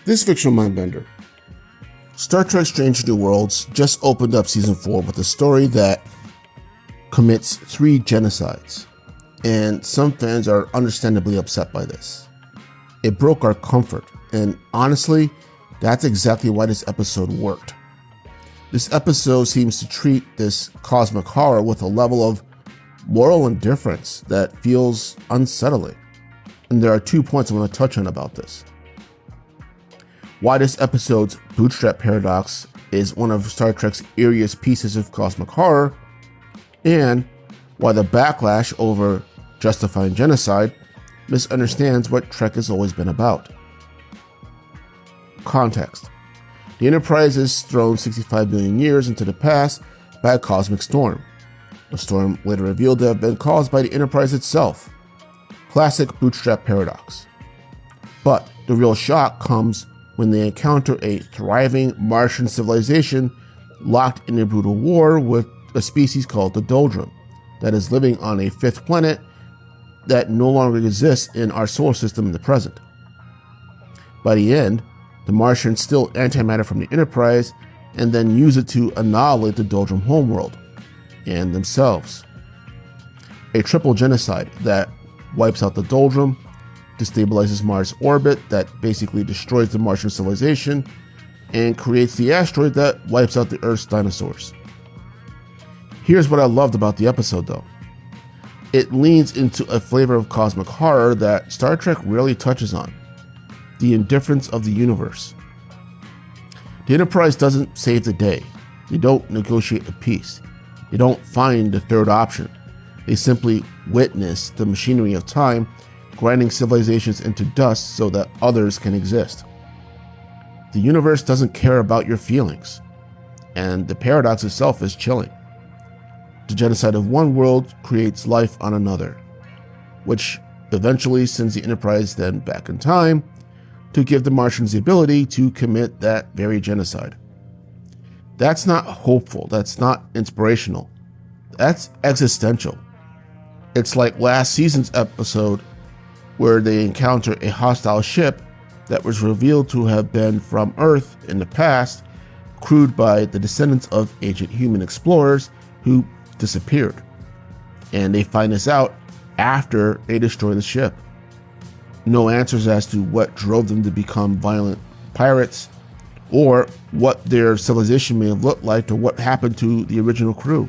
This fictional mindbender. Star Trek Strange New Worlds just opened up season 4 with a story that commits 3 genocides, and some fans are understandably upset by this. It broke our comfort, and honestly, that's exactly why this episode worked. This episode seems to treat this cosmic horror with a level of moral indifference that feels unsettling. And there are 2 points I want to touch on about this. Why this episode's bootstrap paradox is one of Star Trek's eeriest pieces of cosmic horror, and why the backlash over justifying genocide misunderstands what Trek has always been about. Context. The Enterprise is thrown 65 million years into the past by a cosmic storm. The storm later revealed to have been caused by the Enterprise itself. Classic bootstrap paradox. But the real shock comes when they encounter a thriving Martian civilization locked in a brutal war with a species called the Doldrum that is living on a 5th planet that no longer exists in our solar system in the present. By the end, the Martians steal antimatter from the Enterprise and then use it to annihilate the Doldrum homeworld and themselves. A triple genocide that wipes out the Doldrum, destabilizes Mars' orbit that basically destroys the Martian civilization, and creates the asteroid that wipes out the Earth's dinosaurs. Here's what I loved about the episode though. It leans into a flavor of cosmic horror that Star Trek rarely touches on: the indifference of the universe. The Enterprise doesn't save the day. They don't negotiate a peace. They don't find the third option. They simply witness the machinery of time grinding civilizations into dust so that others can exist. The universe doesn't care about your feelings, and the paradox itself is chilling. The genocide of one world creates life on another, which eventually sends the Enterprise then back in time to give the Martians the ability to commit that very genocide. That's not hopeful, that's not inspirational, that's existential. It's like last season's episode where they encounter a hostile ship that was revealed to have been from Earth in the past, crewed by the descendants of ancient human explorers who disappeared. And they find this out after they destroy the ship. No answers as to what drove them to become violent pirates, or what their civilization may have looked like, or what happened to the original crew.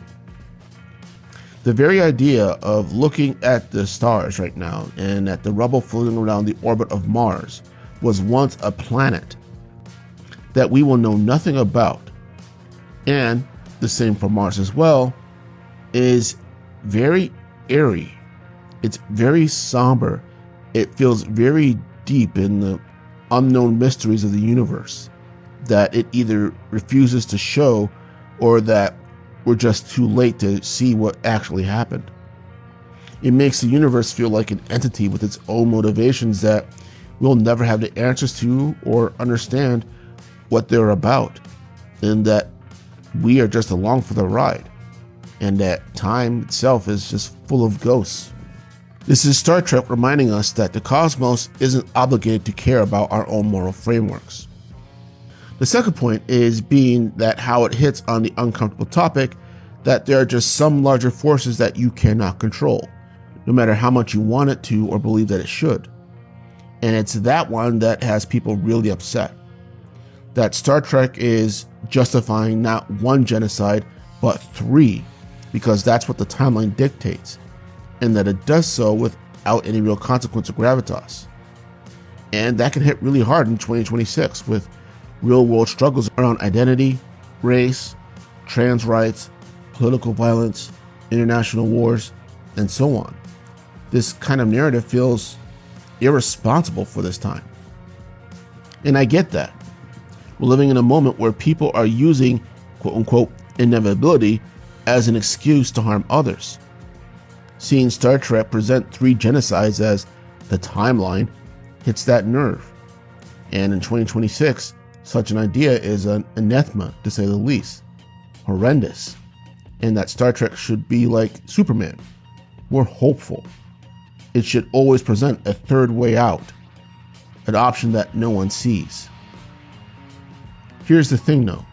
The very idea of looking at the stars right now and at the rubble floating around the orbit of Mars was once a planet that we will know nothing about, and the same for Mars as well, is very eerie. It's very somber. It feels very deep in the unknown mysteries of the universe that it either refuses to show, or that we're just too late to see what actually happened. It makes the universe feel like an entity with its own motivations that we'll never have the answers to or understand what they're about, and that we are just along for the ride, and that time itself is just full of ghosts. This is Star Trek reminding us that the cosmos isn't obligated to care about our own moral frameworks. The second point is being that how it hits on the uncomfortable topic that there are just some larger forces that you cannot control, no matter how much you want it to or believe that it should. And it's that one that has people really upset. That Star Trek is justifying not one genocide, but 3, because that's what the timeline dictates, and that it does so without any real consequence or gravitas. And that can hit really hard in 2026 with real-world struggles around identity, race, trans rights, political violence, international wars, and so on. This kind of narrative feels irresponsible for this time. And I get that. We're living in a moment where people are using quote-unquote inevitability as an excuse to harm others. Seeing Star Trek present 3 genocides as the timeline hits that nerve. And in 2026, such an idea is an anathema, to say the least. Horrendous. And that Star Trek should be like Superman, more hopeful. It should always present a third way out, an option that no one sees. Here's the thing though.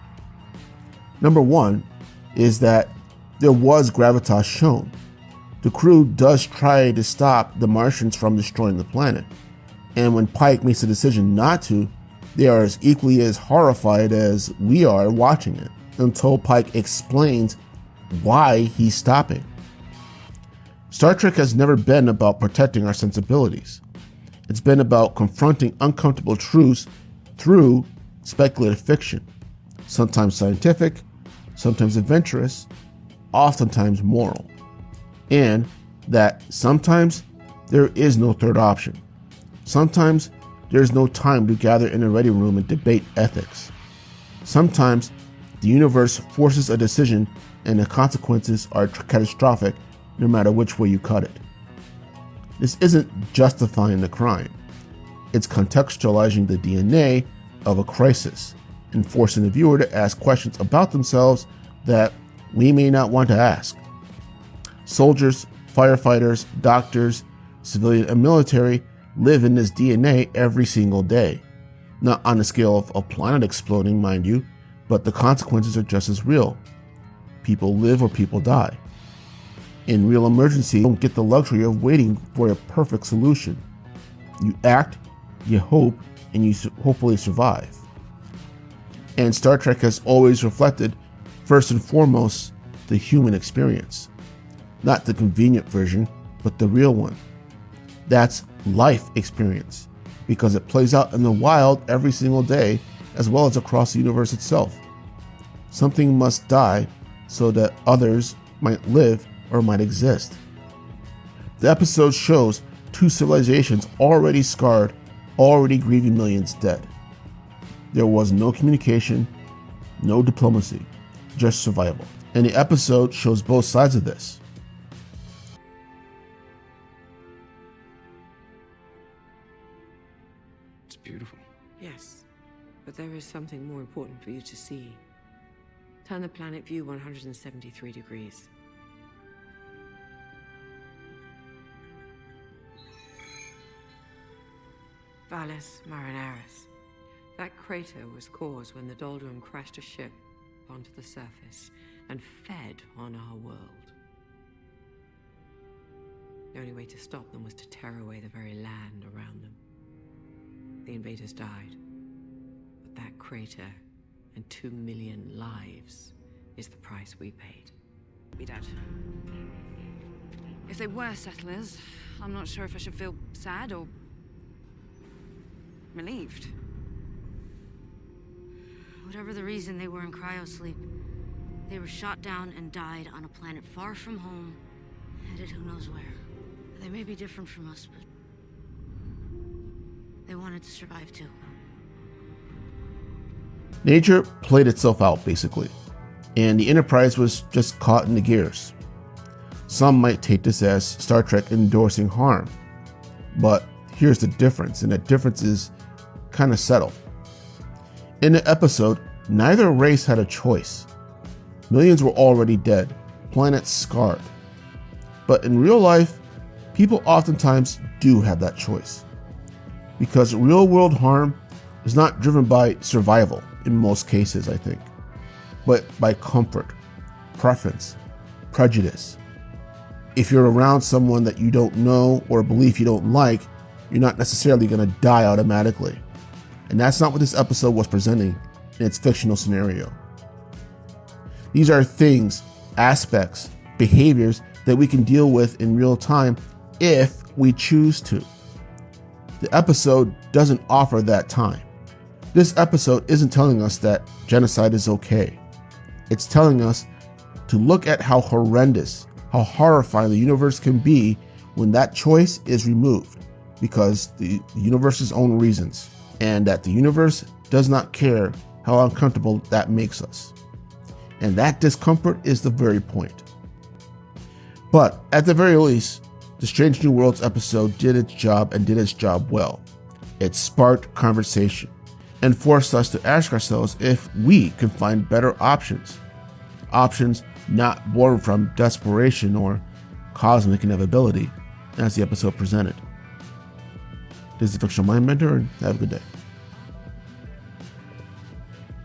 Number one is that there was gravitas shown. The crew does try to stop the Martians from destroying the planet. And when Pike makes a decision not to, they are as equally as horrified as we are watching it, until Pike explains why he's stopping. Star Trek has never been about protecting our sensibilities. It's been about confronting uncomfortable truths through speculative fiction, sometimes scientific, sometimes adventurous, oftentimes moral. And that sometimes there is no third option. Sometimes there is no time to gather in a ready room and debate ethics. Sometimes the universe forces a decision and the consequences are catastrophic no matter which way you cut it. This isn't justifying the crime. It's contextualizing the DNA of a crisis and forcing the viewer to ask questions about themselves that we may not want to ask. Soldiers, firefighters, doctors, civilian and military live in this DNA every single day. Not on the scale of a planet exploding, mind you, but the consequences are just as real. People live or people die. In real emergency, you don't get the luxury of waiting for a perfect solution. You act, you hope, and you hopefully survive. And Star Trek has always reflected, first and foremost, the human experience. Not the convenient version, but the real one. That's life experience, because it plays out in the wild every single day, as well as across the universe itself. Something must die so that others might live or might exist. The episode shows two civilizations already scarred, already grieving millions dead. There was no communication, no diplomacy, just survival. And the episode shows both sides of this. It's beautiful. Yes, but there is something more important for you to see. Turn the planet view 173 degrees. Valles Marineris. That crater was caused when the doldrum crashed a ship onto the surface and fed on our world. The only way to stop them was to tear away the very land around them. The invaders died, but that crater and 2 million lives is the price we paid. Be dead. If they were settlers, I'm not sure if I should feel sad or relieved. Whatever the reason they were in cryosleep, they were shot down and died on a planet far from home, headed who knows where. They may be different from us, but they wanted to survive too. Nature played itself out, basically, and the Enterprise was just caught in the gears. Some might take this as Star Trek endorsing harm, but here's the difference, and that difference is kind of subtle. In the episode, neither race had a choice. Millions were already dead, planets scarred. But in real life, people oftentimes do have that choice. Because real-world harm is not driven by survival, in most cases, I think, but by comfort, preference, prejudice. If you're around someone that you don't know or a belief you don't like, you're not necessarily going to die automatically. And that's not what this episode was presenting in its fictional scenario. These are things, aspects, behaviors that we can deal with in real time if we choose to. The episode doesn't offer that time. This episode isn't telling us that genocide is okay. It's telling us to look at how horrendous, how horrifying the universe can be when that choice is removed because the universe's own reasons, and that the universe does not care how uncomfortable that makes us. And that discomfort is the very point. But at the very least, the Strange New Worlds episode did its job and did its job well. It sparked conversation and forced us to ask ourselves if we can find better options. Options not born from desperation or cosmic inevitability, as the episode presented. This is the Fictional Mind Mentor, and have a good day.